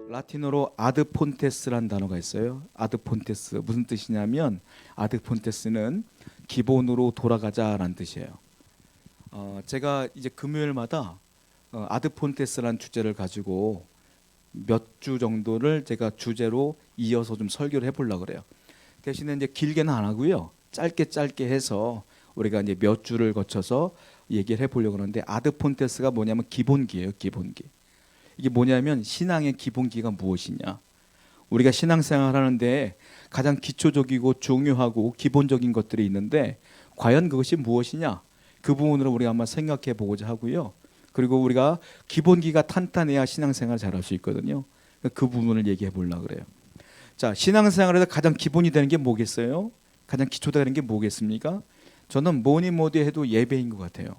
라틴어로 아드폰테스란 단어가 있어요. 아드폰테스 무슨 뜻이냐면 아드폰테스는 기본으로 돌아가자라는 뜻이에요. 제가 이제 금요일마다 아드폰테스란 주제를 가지고 몇 주 정도를 제가 주제로 이어서 좀 설교를 해보려고 그래요. 대신에 이제 길게는 안 하고요. 짧게 해서 우리가 이제 몇 주를 거쳐서 얘기를 해보려고 하는데 아드폰테스가 뭐냐면 기본기예요. 기본기. 이게 뭐냐면 신앙의 기본기가 무엇이냐. 우리가 신앙생활 하는데 가장 기초적이고 중요하고 기본적인 것들이 있는데 과연 그것이 무엇이냐. 그 부분으로 우리가 한번 생각해 보고자 하고요. 그리고 우리가 기본기가 탄탄해야 신앙생활을 잘할 수 있거든요. 그 부분을 얘기해 보려고 그래요. 자, 신앙생활에서 가장 기본이 되는 게 뭐겠어요? 가장 기초되는 게 뭐겠습니까? 저는 뭐니 뭐니 해도 예배인 것 같아요.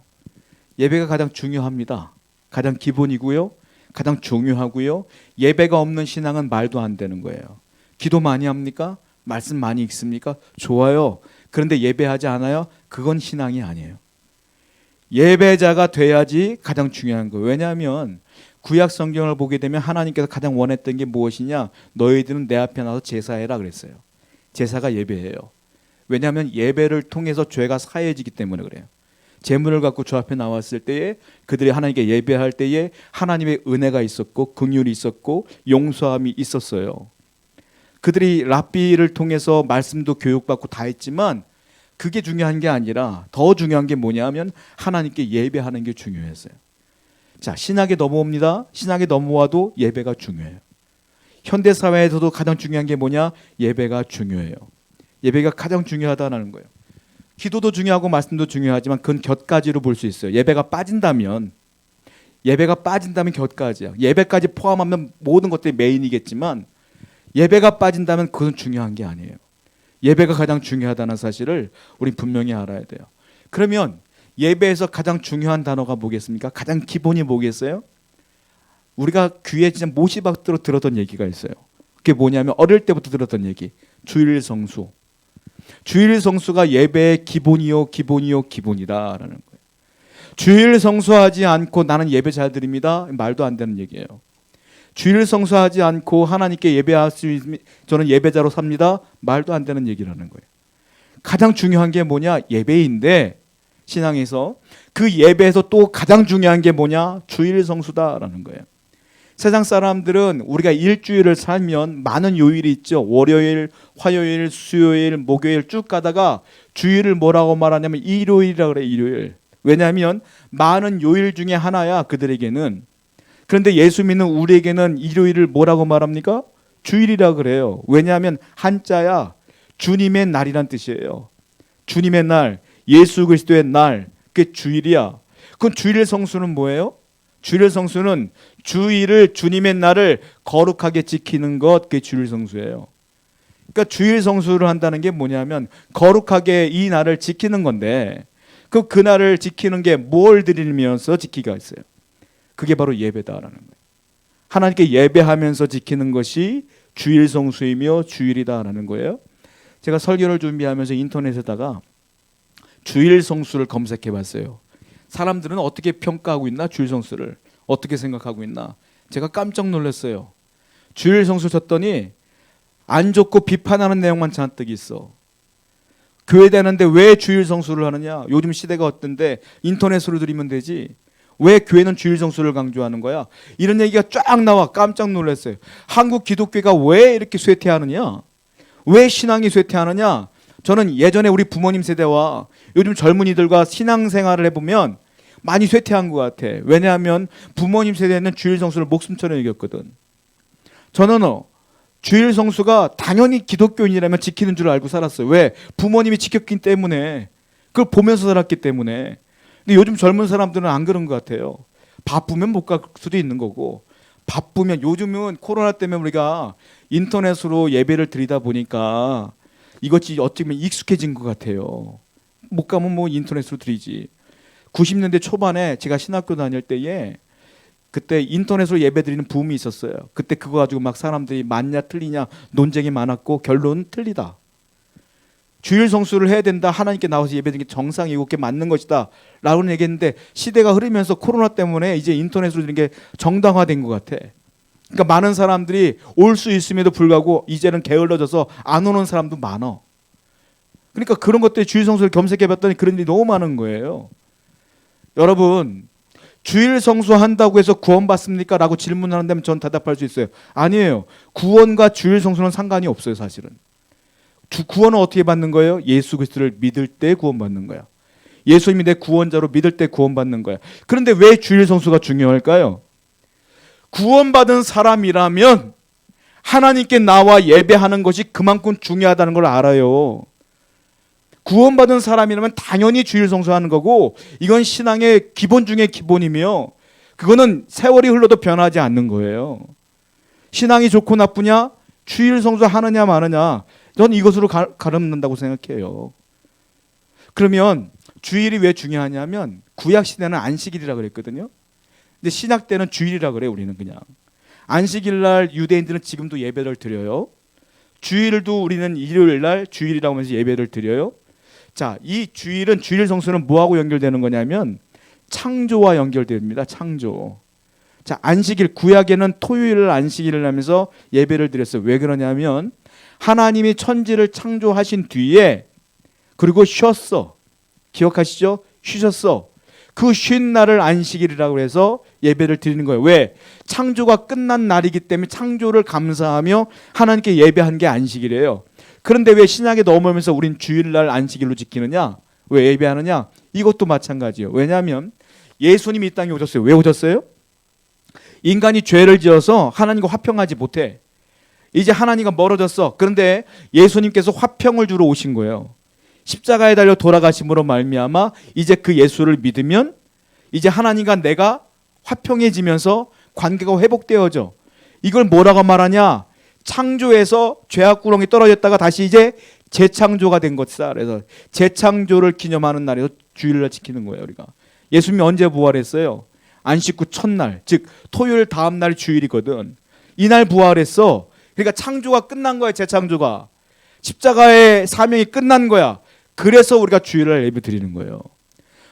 예배가 가장 중요합니다. 가장 기본이고요. 가장 중요하고요. 예배가 없는 신앙은 말도 안 되는 거예요. 기도 많이 합니까? 말씀 많이 읽습니까? 좋아요. 그런데 예배하지 않아요? 그건 신앙이 아니에요. 예배자가 돼야지 가장 중요한 거예요. 왜냐하면 구약 성경을 보게 되면 하나님께서 가장 원했던 게 무엇이냐? 너희들은 내 앞에 나서 제사해라 그랬어요. 제사가 예배예요. 왜냐하면 예배를 통해서 죄가 사해지기 때문에 그래요. 제물을 갖고 주 앞에 나왔을 때에 그들이 하나님께 예배할 때에 하나님의 은혜가 있었고 긍휼이 있었고 용서함이 있었어요. 그들이 랍비를 통해서 말씀도 교육받고 다 했지만 그게 중요한 게 아니라 더 중요한 게 뭐냐면 하나님께 예배하는 게 중요했어요. 자, 신학에 넘어옵니다. 신학에 넘어와도 예배가 중요해요. 현대사회에서도 가장 중요한 게 뭐냐? 예배가 중요해요. 예배가 가장 중요하다는 거예요. 기도도 중요하고 말씀도 중요하지만 그건 곁가지로 볼 수 있어요. 예배가 빠진다면 곁가지야. 예배까지 포함하면 모든 것들이 메인이겠지만 예배가 빠진다면 그건 중요한 게 아니에요. 예배가 가장 중요하다는 사실을 우리 분명히 알아야 돼요. 그러면 예배에서 가장 중요한 단어가 뭐겠습니까? 가장 기본이 뭐겠어요? 우리가 귀에 진짜 못이 박도록 들었던 얘기가 있어요. 그게 뭐냐면 어릴 때부터 들었던 얘기. 주일 성수. 주일 성수가 예배의 기본이다라는 거예요. 주일 성수하지 않고 나는 예배 잘 드립니다. 말도 안 되는 얘기예요. 주일 성수하지 않고 하나님께 예배할 수 있으면 저는 예배자로 삽니다. 말도 안 되는 얘기라는 거예요. 가장 중요한 게 뭐냐? 예배인데 신앙에서 그 예배에서 또 가장 중요한 게 뭐냐? 주일 성수다라는 거예요. 세상 사람들은 우리가 일주일을 살면 많은 요일이 있죠. 월요일, 화요일, 수요일, 목요일 쭉 가다가 주일을 뭐라고 말하냐면 일요일이라고 그래요. 일요일. 왜냐하면 많은 요일 중에 하나야 그들에게는. 그런데 예수 믿는 우리에게는 일요일을 뭐라고 말합니까? 주일이라고 그래요. 왜냐하면 한자야 주님의 날이란 뜻이에요. 주님의 날, 예수 그리스도의 날, 그게 주일이야. 그럼 주일 성수는 뭐예요? 주일 성수는 주일을 주님의 날을 거룩하게 지키는 것, 그게 주일 성수예요. 그러니까 주일 성수를 한다는 게 뭐냐면 거룩하게 이 날을 지키는 건데 그 날을 지키는 게 뭘 드리면서 지키기가 있어요. 그게 바로 예배다라는 거예요. 하나님께 예배하면서 지키는 것이 주일 성수이며 주일이다라는 거예요. 제가 설교를 준비하면서 인터넷에다가 주일 성수를 검색해 봤어요. 사람들은 어떻게 평가하고 있나? 주일 성수를 어떻게 생각하고 있나? 제가 깜짝 놀랐어요. 주일 성수 쳤더니 안 좋고 비판하는 내용만 잔뜩 있어. 교회 다니는데 왜 주일 성수를 하느냐? 요즘 시대가 어떤데 인터넷으로 드리면 되지. 왜 교회는 주일 성수를 강조하는 거야? 이런 얘기가 쫙 나와. 깜짝 놀랐어요. 한국 기독교가 왜 이렇게 쇠퇴하느냐? 왜 신앙이 쇠퇴하느냐? 저는 예전에 우리 부모님 세대와 요즘 젊은이들과 신앙생활을 해보면 많이 쇠퇴한 것 같아. 왜냐하면 부모님 세대는 주일 성수를 목숨처럼 여겼거든. 저는 주일 성수가 당연히 기독교인이라면 지키는 줄 알고 살았어요. 왜? 부모님이 지켰기 때문에. 그걸 보면서 살았기 때문에. 근데 요즘 젊은 사람들은 안 그런 것 같아요. 바쁘면 못 갈 수도 있는 거고, 바쁘면 요즘은 코로나 때문에 우리가 인터넷으로 예배를 드리다 보니까 이것이 어떻게 보면 익숙해진 것 같아요. 못 가면 뭐 인터넷으로 드리지. 90년대 초반에 제가 신학교 다닐 때에 그때 인터넷으로 예배 드리는 붐이 있었어요. 그때 그거 가지고 막 사람들이 맞냐 틀리냐 논쟁이 많았고 결론은 틀리다. 주일 성수를 해야 된다. 하나님께 나와서 예배드리는 게 정상이고 그게 맞는 것이다 라고 얘기했는데 시대가 흐르면서 코로나 때문에 이제 인터넷으로 드리는 게 정당화된 것 같아. 그러니까 많은 사람들이 올 수 있음에도 불구하고 이제는 게을러져서 안 오는 사람도 많아. 그러니까 그런 것들이 주일 성수를 검색해봤더니 그런 일이 너무 많은 거예요. 여러분, 주일 성수한다고 해서 구원받습니까? 라고 질문하는다면 전 대답할 수 있어요. 아니에요. 구원과 주일 성수는 상관이 없어요, 사실은. 구원은 어떻게 받는 거예요? 예수 그리스도를 믿을 때 구원받는 거야. 예수님이 내 구원자로 믿을 때 구원받는 거야. 그런데 왜 주일 성수가 중요할까요? 구원받은 사람이라면 하나님께 나와 예배하는 것이 그만큼 중요하다는 걸 알아요. 구원받은 사람이라면 당연히 주일 성수하는 거고, 이건 신앙의 기본 중에 기본이며 그거는 세월이 흘러도 변하지 않는 거예요. 신앙이 좋고 나쁘냐, 주일 성수하느냐 마느냐, 전 이것으로 가름난다고 생각해요. 그러면 주일이 왜 중요하냐면 구약 시대는 안식일이라 그랬거든요. 근데 신약 때는 주일이라 그래요. 우리는 그냥 안식일 날 유대인들은 지금도 예배를 드려요. 주일도 우리는 일요일 날 주일이라고 하면서 예배를 드려요. 자, 이 주일은, 주일 성수는 뭐하고 연결되는 거냐면 창조와 연결됩니다. 창조. 자, 안식일, 구약에는 토요일을 안식일을 하면서 예배를 드렸어요. 왜 그러냐면 하나님이 천지를 창조하신 뒤에 그리고 쉬었어. 기억하시죠? 쉬셨어. 그 쉰 날을 안식일이라고 해서 예배를 드리는 거예요. 왜? 창조가 끝난 날이기 때문에 창조를 감사하며 하나님께 예배한 게 안식일이에요. 그런데 왜 신약에 넘어오면서 우린 주일날 안식일로 지키느냐? 왜 예배하느냐? 이것도 마찬가지예요. 왜냐하면 예수님이 이 땅에 오셨어요. 왜 오셨어요? 인간이 죄를 지어서 하나님과 화평하지 못해. 이제 하나님과 멀어졌어. 그런데 예수님께서 화평을 주러 오신 거예요. 십자가에 달려 돌아가심으로 말미암아 이제 그 예수를 믿으면 이제 하나님과 내가 화평해지면서 관계가 회복되어져. 이걸 뭐라고 말하냐? 창조에서 죄악구렁이 떨어졌다가 다시 이제 재창조가 된 것이다. 그래서 재창조를 기념하는 날에서 주일날 지키는 거예요. 우리가 예수님이 언제 부활했어요? 안식 후 첫날, 즉 토요일 다음 날 주일이거든. 이날 부활했어. 그러니까 창조가 끝난 거야. 재창조가. 십자가의 사명이 끝난 거야. 그래서 우리가 주일날 예배 드리는 거예요.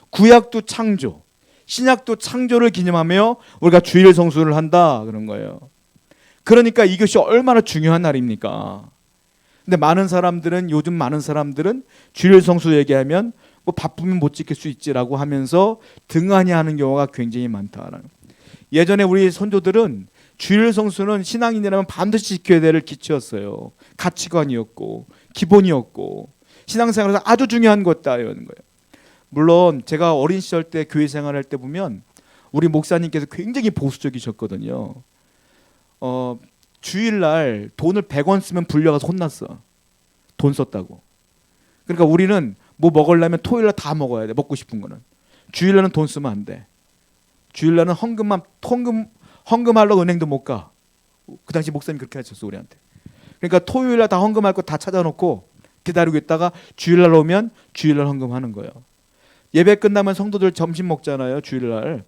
구약도 창조, 신약도 창조를 기념하며 우리가 주일 성수를 한다 그런 거예요. 그러니까 이것이 얼마나 중요한 날입니까? 근데 요즘 많은 사람들은 주일 성수 얘기하면 뭐 바쁘면 못 지킬 수 있지라고 하면서 등한히 하는 경우가 굉장히 많다. 예전에 우리 선조들은 주일 성수는 신앙인이라면 반드시 지켜야 될 기초였어요. 가치관이었고 기본이었고 신앙생활에서 아주 중요한 것이다 이런 거예요. 물론 제가 어린 시절 때 교회 생활할 때 보면 우리 목사님께서 굉장히 보수적이셨거든요. 주일날 돈을 100원 쓰면 불려가서 혼났어. 돈 썼다고. 그러니까 우리는 뭐 먹으려면 토요일날 다 먹어야 돼. 먹고 싶은 거는. 주일날은 돈 쓰면 안 돼. 주일날은 헌금하려고 은행도 못 가. 그 당시 목사님 그렇게 하셨어 우리한테. 그러니까 토요일날 다 헌금할 거 다 찾아놓고 기다리고 있다가 주일날 오면 주일날 헌금하는 거예요. 예배 끝나면 성도들 점심 먹잖아요. 주일날.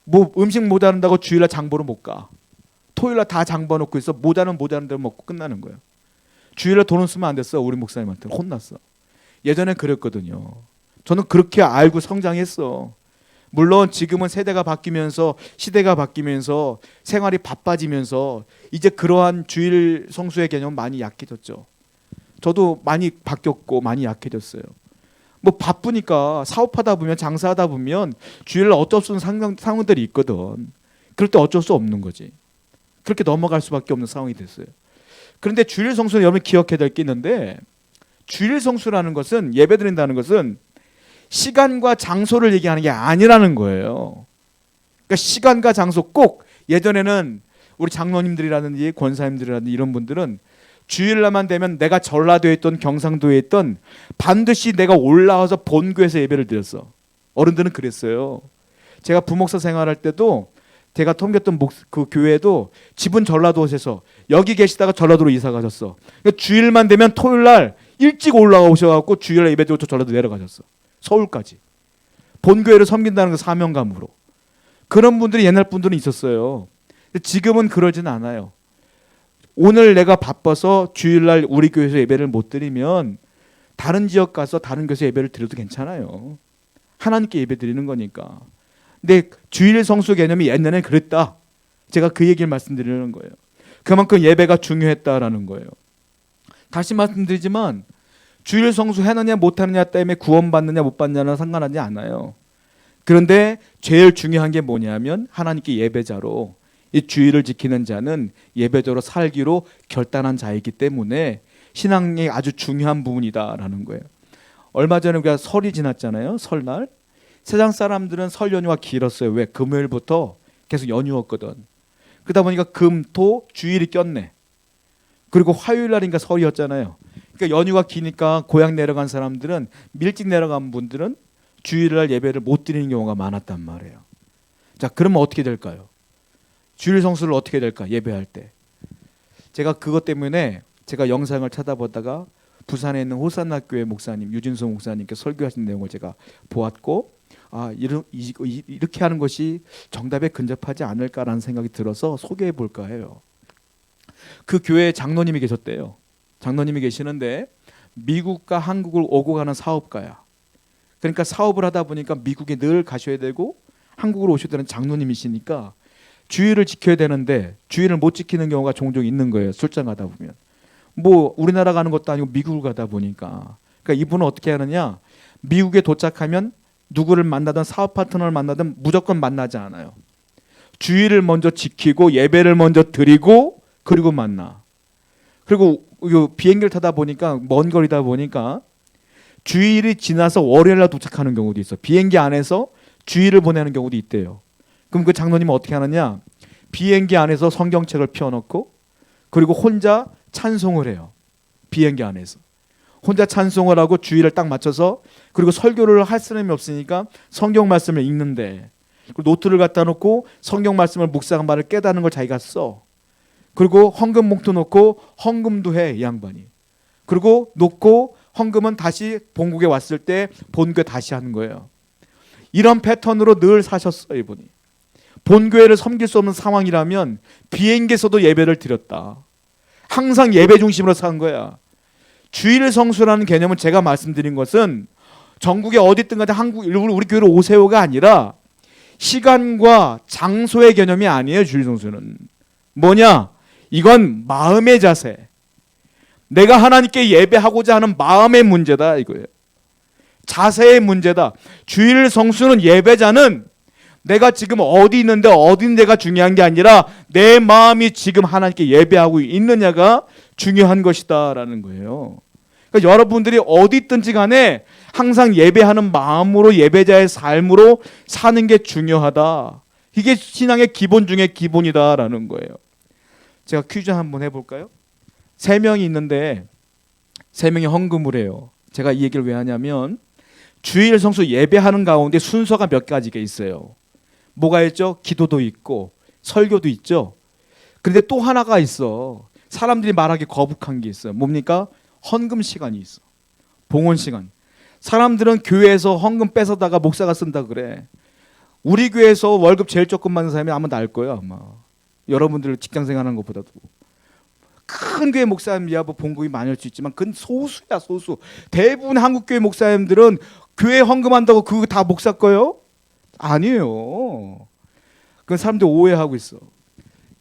뭐 음식 모자란다고 주일날 장보러 못 가. 토요일날 다 장봐 놓고 있어. 모자는 대로 먹고 끝나는 거예요. 주일날 돈은 쓰면 안 됐어. 우리 목사님한테 혼났어. 예전엔 그랬거든요. 저는 그렇게 알고 성장했어. 물론 지금은 세대가 바뀌면서 시대가 바뀌면서 생활이 바빠지면서 이제 그러한 주일 성수의 개념은 많이 약해졌죠. 저도 많이 바뀌었고 많이 약해졌어요. 뭐 바쁘니까 사업하다 보면 장사하다 보면 주일날 어쩔 수 없는 상황들이 있거든. 그럴 때 어쩔 수 없는 거지. 그렇게 넘어갈 수밖에 없는 상황이 됐어요. 그런데 주일 성수는 여러분 기억해야 될 게 있는데 주일 성수라는 것은 예배드린다는 것은 시간과 장소를 얘기하는 게 아니라는 거예요. 그러니까 시간과 장소 꼭 예전에는 우리 장로님들이라든지 권사님들이라든지 이런 분들은 주일날만 되면 내가 전라도에 있던 경상도에 있던 반드시 내가 올라와서 본교에서 예배를 드렸어. 어른들은 그랬어요. 제가 부목사 생활할 때도 제가 섬겼던 그 교회도 집은 전라도에서 여기 계시다가 전라도로 이사 가셨어. 그러니까 주일만 되면 토요일날 일찍 올라가 오셔갖고 주일날 예배 드리고 전라도 내려가셨어. 서울까지. 본교회를 섬긴다는 그 사명감으로. 그런 분들이 옛날 분들은 있었어요. 근데 지금은 그러진 않아요. 오늘 내가 바빠서 주일날 우리 교회에서 예배를 못 드리면 다른 지역 가서 다른 교회에서 예배를 드려도 괜찮아요. 하나님께 예배 드리는 거니까. 근데 주일 성수 개념이 옛날에는 그랬다. 제가 그 얘기를 말씀드리는 거예요. 그만큼 예배가 중요했다라는 거예요. 다시 말씀드리지만 주일 성수 해느냐 못하느냐 때문에 구원받느냐 못 받느냐는 상관하지 않아요. 그런데 제일 중요한 게 뭐냐면 하나님께 예배자로 이 주일을 지키는 자는 예배자로 살기로 결단한 자이기 때문에 신앙의 아주 중요한 부분이다라는 거예요. 얼마 전에 우리가 설이 지났잖아요. 설날. 세상 사람들은 설 연휴가 길었어요. 왜? 금요일부터 계속 연휴였거든. 그러다 보니까 금, 토, 주일이 꼈네. 그리고 화요일 날인가 설이었잖아요. 그러니까 연휴가 기니까 고향 내려간 사람들은, 일찍 내려간 분들은 주일날 예배를 못 드리는 경우가 많았단 말이에요. 자, 그러면 어떻게 될까요? 주일 성수를 어떻게 될까? 예배할 때. 제가 그것 때문에 제가 영상을 찾아보다가 부산에 있는 호산나 교회 목사님, 유진수 목사님께 설교하신 내용을 제가 보았고, 이렇게 하는 것이 정답에 근접하지 않을까라는 생각이 들어서 소개해 볼까 해요. 그 교회에 장로님이 계셨대요. 장로님이 계시는데 미국과 한국을 오고 가는 사업가야. 그러니까 사업을 하다 보니까 미국에 늘 가셔야 되고 한국으로 오셔야 되는 장로님이시니까 주일을 지켜야 되는데 주일을 못 지키는 경우가 종종 있는 거예요. 출장 가다 보면. 뭐 우리나라 가는 것도 아니고 미국을 가다 보니까. 그러니까 이분은 어떻게 하느냐. 미국에 도착하면 누구를 만나든 사업 파트너를 만나든 무조건 만나지 않아요. 주일을 먼저 지키고 예배를 먼저 드리고 그리고 만나. 그리고 비행기를 타다 보니까 먼 거리다 보니까 주일이 지나서 월요일날 도착하는 경우도 있어. 비행기 안에서 주일을 보내는 경우도 있대요. 그럼 그 장로님은 어떻게 하느냐? 비행기 안에서 성경책을 펴놓고 그리고 혼자 찬송을 해요. 비행기 안에서. 혼자 찬송을 하고 주일을 딱 맞춰서 그리고 설교를 할 사람이 없으니까 성경 말씀을 읽는데 그리고 노트를 갖다 놓고 성경 말씀을 묵상한 말을 깨닫는 걸 자기가 써. 그리고 헌금 봉투 놓고 헌금도 해, 이 양반이. 그리고 놓고 헌금은 다시 본국에 왔을 때 본교에 다시 하는 거예요. 이런 패턴으로 늘 사셨어요, 이분이. 본교회를 섬길 수 없는 상황이라면 비행기에서도 예배를 드렸다. 항상 예배 중심으로 산 거야. 주일 성수라는 개념은 제가 말씀드린 것은 전국에 어디든 간에 한국 일부러 우리 교회로 오세요가 아니라 시간과 장소의 개념이 아니에요. 주일 성수는 뭐냐? 이건 마음의 자세. 내가 하나님께 예배하고자 하는 마음의 문제다 이거예요. 자세의 문제다. 주일 성수는 예배자는 내가 지금 어디 있는데 어딘데가 중요한 게 아니라 내 마음이 지금 하나님께 예배하고 있느냐가 중요한 것이다라는 거예요. 그러니까 여러분들이 어디 있든지 간에 항상 예배하는 마음으로 예배자의 삶으로 사는 게 중요하다. 이게 신앙의 기본 중에 기본이다라는 거예요. 제가 퀴즈 한번 해볼까요? 3명이 있는데 3명이 헌금을 해요. 제가 이 얘기를 왜 하냐면 주일 성수 예배하는 가운데 순서가 몇 가지가 있어요. 뭐가 있죠? 기도도 있고 설교도 있죠. 그런데 또 하나가 있어. 사람들이 말하기 거북한 게 있어요. 뭡니까? 헌금 시간이 있어. 봉헌 시간. 사람들은 교회에서 헌금 뺏어다가 목사가 쓴다 그래. 우리 교회에서 월급 제일 조금 받는 사람이 아마 나을 거예요. 아마. 여러분들 직장 생활하는 것보다도. 큰 교회 목사님이야 뭐 봉급이 많을 수 있지만 그건 소수야, 소수. 대부분 한국 교회 목사님들은 교회 헌금한다고 그거 다 목사 거예요? 아니에요. 그건 사람들이 오해하고 있어.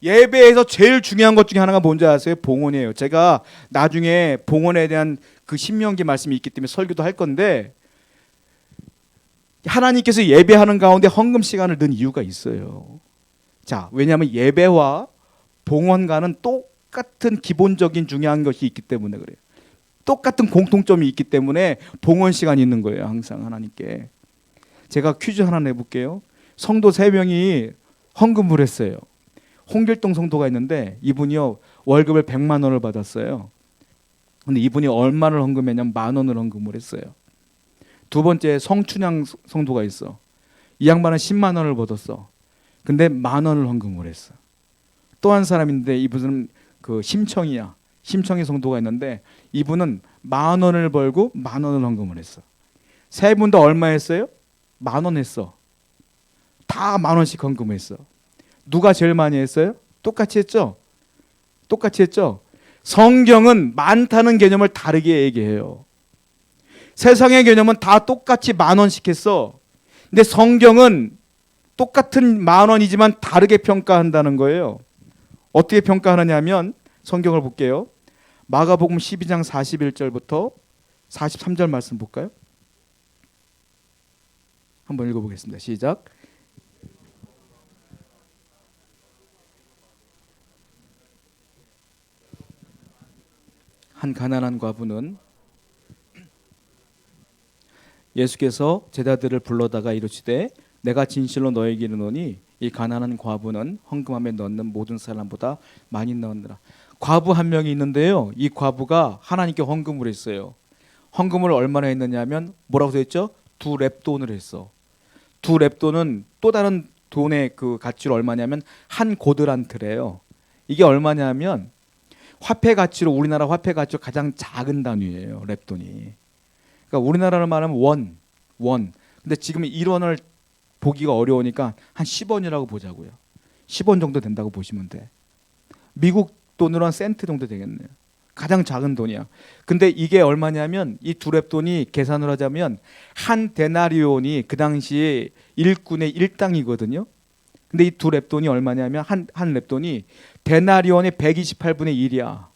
예배에서 제일 중요한 것 중에 하나가 뭔지 아세요? 봉헌이에요. 제가 나중에 봉헌에 대한 그 신명기 말씀이 있기 때문에 설교도 할 건데 하나님께서 예배하는 가운데 헌금 시간을 넣은 이유가 있어요. 자, 왜냐하면 예배와 봉헌과는 똑같은 기본적인 중요한 것이 있기 때문에 그래요. 똑같은 공통점이 있기 때문에 봉헌 시간이 있는 거예요. 항상 하나님께. 제가 퀴즈 하나 내볼게요. 성도 3명이 헌금을 했어요. 홍길동 성도가 있는데 이분이요 월급을 100만 원을 받았어요. 근데 이분이 얼마를 헌금했냐면 10,000원을 헌금을 했어요. 두 번째 성춘향 성도가 있어. 이 양반은 10만 원을 받았어. 근데 10,000원을 헌금을 했어. 또 한 사람인데 이분은 그 심청이야. 심청이 성도가 있는데 이분은 10,000원을 벌고 10,000원을 헌금을 했어. 세 분 다 얼마 했어요? 10,000원 했어. 다 10,000원씩 헌금했어. 누가 제일 많이 했어요? 똑같이 했죠? 똑같이 했죠? 성경은 많다는 개념을 다르게 얘기해요. 세상의 개념은 다 똑같이 10,000원씩 했어. 근데 성경은 똑같은 10,000원이지만 다르게 평가한다는 거예요. 어떻게 평가하느냐면 성경을 볼게요. 마가복음 12장 41절부터 43절 말씀 볼까요? 한번 읽어보겠습니다. 시작. 한 가난한 과부는 예수께서 제자들을 불러다가 이르시되 내가 진실로 너에게 이르노니 이 가난한 과부는 헌금함에 넣는 모든 사람보다 많이 넣었느라. 과부 한 명이 있는데요. 이 과부가 하나님께 헌금을 했어요. 헌금을 얼마나 했느냐면 뭐라고 써있죠? 2렙돈을 했어. 2렙돈은 또 다른 돈의 그 가치로 얼마냐면 한 고드란트래요. 이게 얼마냐면 화폐 가치로, 우리나라 화폐 가치로 가장 작은 단위예요. 렙돈이. 그러니까 우리나라로 말하면 원. 근데 지금 1원을 보기가 어려우니까 한 10원이라고 보자고요. 10원 정도 된다고 보시면 돼. 미국 돈으로 한 센트 정도 되겠네요. 가장 작은 돈이야. 근데 이게 얼마냐면 이 2렙돈이 계산을 하자면 한 데나리온이 그 당시에 일꾼의 1당이거든요. 근데 이 2렙돈이 얼마냐면 한 렙돈이 데나리온의 128분의 1이야.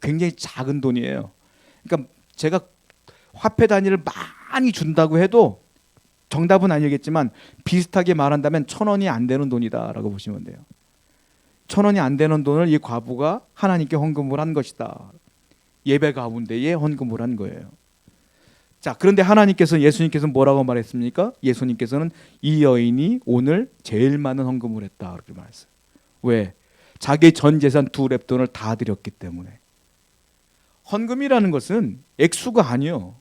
굉장히 작은 돈이에요. 그러니까 제가 화폐 단위를 많이 준다고 해도 정답은 아니겠지만 비슷하게 말한다면 1,000원이 안 되는 돈이다라고 보시면 돼요. 1,000원이 안 되는 돈을 이 과부가 하나님께 헌금을 한 것이다. 예배 가운데에 헌금을 한 거예요. 자, 그런데 예수님께서는 뭐라고 말했습니까? 예수님께서는 이 여인이 오늘 제일 많은 헌금을 했다 그렇게 말했어요. 왜? 자기 전 재산 2렙돈을 다 드렸기 때문에. 헌금이라는 것은 액수가 아니요.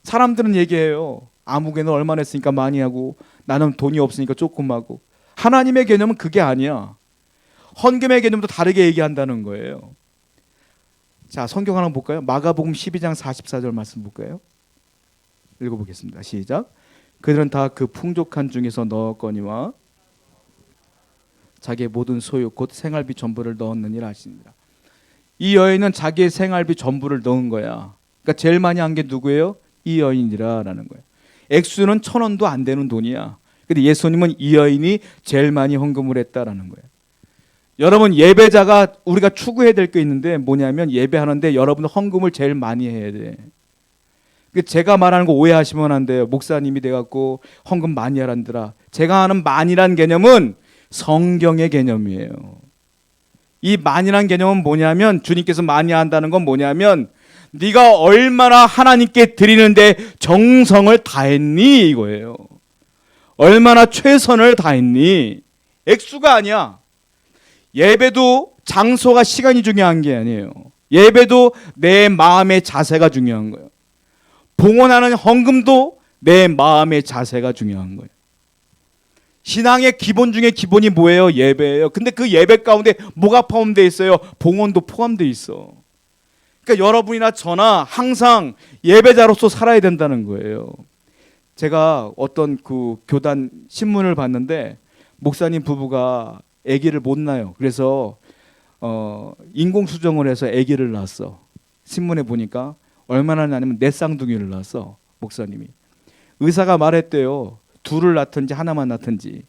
사람들은 얘기해요. 아무개는 얼마 냈으니까 많이 하고 나는 돈이 없으니까 조금 하고. 하나님의 개념은 그게 아니야. 헌금의 개념도 다르게 얘기한다는 거예요. 자, 성경 하나 볼까요? 마가복음 12장 44절 말씀 볼까요? 읽어보겠습니다. 시작. 그들은 다 그 풍족한 중에서 넣었거니와 자기의 모든 소유 곧 생활비 전부를 넣었느니라 하시니라. 이 여인은 자기의 생활비 전부를 넣은 거야. 그러니까 제일 많이 한 게 누구예요? 이 여인이라라는 거예요. 액수는 1,000원도 안 되는 돈이야. 근데 예수님은 이 여인이 제일 많이 헌금을 했다라는 거예요. 여러분, 예배자가 우리가 추구해야 될 게 있는데 뭐냐면 예배하는데 여러분 헌금을 제일 많이 해야 돼. 제가 말하는 거 오해하시면 안 돼요. 목사님이 돼갖고 헌금 많이 하란더라. 제가 하는 많이란 개념은 성경의 개념이에요. 이 많이란 개념은 뭐냐면 주님께서 많이 한다는 건 뭐냐면 네가 얼마나 하나님께 드리는데 정성을 다했니 이거예요. 얼마나 최선을 다했니. 액수가 아니야. 예배도 장소가 시간이 중요한 게 아니에요. 예배도 내 마음의 자세가 중요한 거예요. 봉헌하는 헌금도 내 마음의 자세가 중요한 거예요. 신앙의 기본 중에 기본이 뭐예요? 예배예요. 근데 그 예배 가운데 뭐가 포함되어 있어요? 봉헌도 포함되어 있어. 그러니까 여러분이나 저나 항상 예배자로서 살아야 된다는 거예요. 제가 어떤 그 교단 신문을 봤는데 목사님 부부가 아기를 못 낳아요. 그래서 인공수정을 해서 아기를 낳았어. 신문에 보니까 얼마나 낳냐면 4쌍둥이를 낳았어. 목사님이. 의사가 말했대요. 2을 낳든지 하나만 낳든지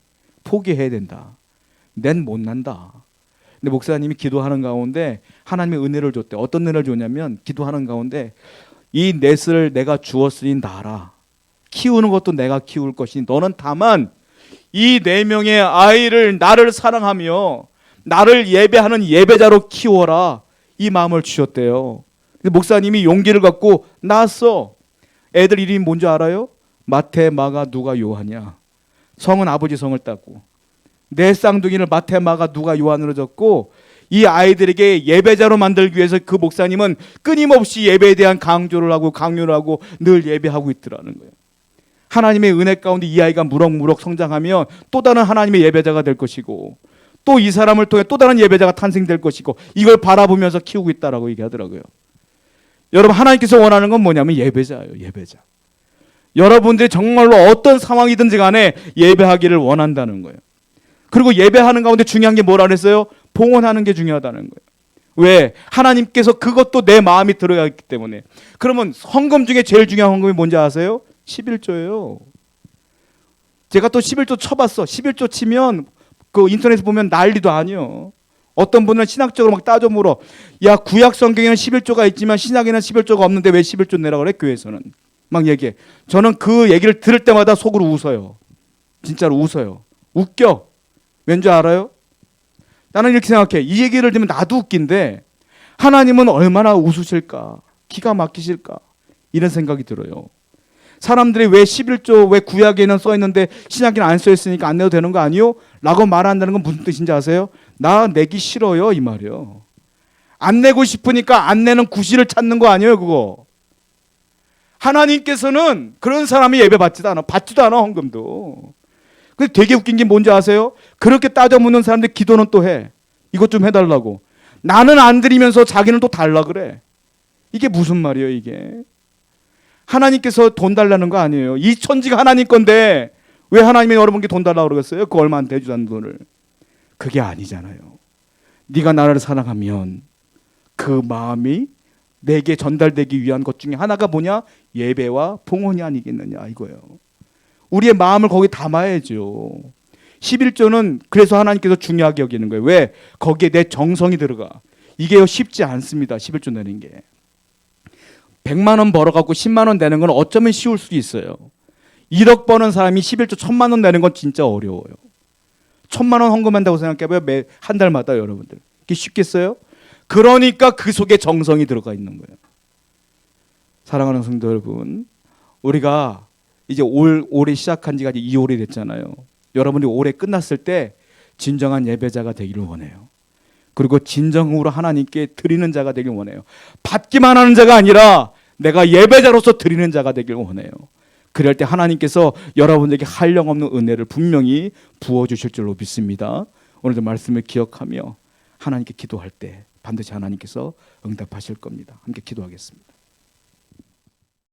포기해야 된다. 낸 못 난다. 근데 목사님이 기도하는 가운데 하나님의 은혜를 줬대. 어떤 은혜를 줬냐면 기도하는 가운데 이 넷을 내가 주었으니 낳아라. 키우는 것도 내가 키울 것이니 너는 다만 이 4명의 아이를 나를 사랑하며 나를 예배하는 예배자로 키워라. 이 마음을 주셨대요. 근데 목사님이 용기를 갖고 낳았어. 애들 이름이 뭔지 알아요? 마태, 마가, 누가, 요한이야. 성은 아버지 성을 땄고 4쌍둥이를 마태, 마가, 누가, 요한으로 졌고 이 아이들에게 예배자로 만들기 위해서 그 목사님은 끊임없이 예배에 대한 강조를 하고 강요를 하고 늘 예배하고 있더라는 거예요. 하나님의 은혜 가운데 이 아이가 무럭무럭 성장하면 또 다른 하나님의 예배자가 될 것이고 또 이 사람을 통해 또 다른 예배자가 탄생될 것이고 이걸 바라보면서 키우고 있다라고 얘기하더라고요. 여러분, 하나님께서 원하는 건 뭐냐면 예배자예요. 예배자. 여러분들이 정말로 어떤 상황이든지 간에 예배하기를 원한다는 거예요. 그리고 예배하는 가운데 중요한 게 뭐라 그랬어요? 봉헌하는 게 중요하다는 거예요. 왜? 하나님께서 그것도 내 마음이 들어가 있기 때문에. 그러면 헌금 중에 제일 중요한 헌금이 뭔지 아세요? 11조예요. 제가 또 11조 쳐봤어. 11조 치면 그 인터넷에 보면 난리도 아니요. 어떤 분은 신학적으로 막 따져 물어. 야, 구약 성경에는 11조가 있지만 신약에는 11조가 없는데 왜 11조 내라고 그래? 교회에서는. 막 얘기해. 저는 그 얘기를 들을 때마다 속으로 웃어요. 진짜로 웃어요. 웃겨. 왠지 알아요? 나는 이렇게 생각해. 이 얘기를 들으면 나도 웃긴데 하나님은 얼마나 웃으실까? 기가 막히실까? 이런 생각이 들어요. 사람들이 왜 11조 왜 구약에는 써 있는데 신약에는 안 써 있으니까 안 내도 되는 거 아니요? 라고 말한다는 건 무슨 뜻인지 아세요? 나 내기 싫어요 이 말이요. 안 내고 싶으니까 안 내는 구실을 찾는 거 아니에요 그거. 하나님께서는 그런 사람이 예배 받지도 않아 헌금도. 근데 되게 웃긴 게 뭔지 아세요? 그렇게 따져 묻는 사람들 기도는 또 해. 이것 좀 해달라고. 나는 안 드리면서 자기는 또 달라 그래. 이게 무슨 말이에요 이게. 하나님께서 돈 달라는 거 아니에요. 이 천지가 하나님 건데 왜 하나님이 여러분께 돈 달라고 그러겠어요? 그 얼마 안 되지도 않는 돈을. 그게 아니잖아요. 네가 나를 사랑하면 그 마음이 내게 전달되기 위한 것 중에 하나가 뭐냐? 예배와 봉헌이 아니겠느냐 이거예요. 우리의 마음을 거기에 담아야죠. 11조는 그래서 하나님께서 중요하게 여기는 거예요. 왜? 거기에 내 정성이 들어가. 이게 쉽지 않습니다. 11조 내는 게. 100만 원 벌어갖고 10만 원 내는 건 어쩌면 쉬울 수도 있어요. 1억 버는 사람이 11조 1000만 원 내는 건 진짜 어려워요. 1000만 원 헌금한다고 생각해봐요. 한 달마다 여러분들. 이게 쉽겠어요? 그러니까 그 속에 정성이 들어가 있는 거예요. 사랑하는 성도 여러분, 우리가 이제 올해 시작한 지가 이제 2월이 됐잖아요. 여러분이 올해 끝났을 때 진정한 예배자가 되기를 원해요. 그리고 진정으로 하나님께 드리는 자가 되길 원해요. 받기만 하는 자가 아니라 내가 예배자로서 드리는 자가 되길 원해요. 그럴 때 하나님께서 여러분에게 한량없는 은혜를 분명히 부어주실 줄로 믿습니다. 오늘도 말씀을 기억하며 하나님께 기도할 때 반드시 하나님께서 응답하실 겁니다. 함께 기도하겠습니다.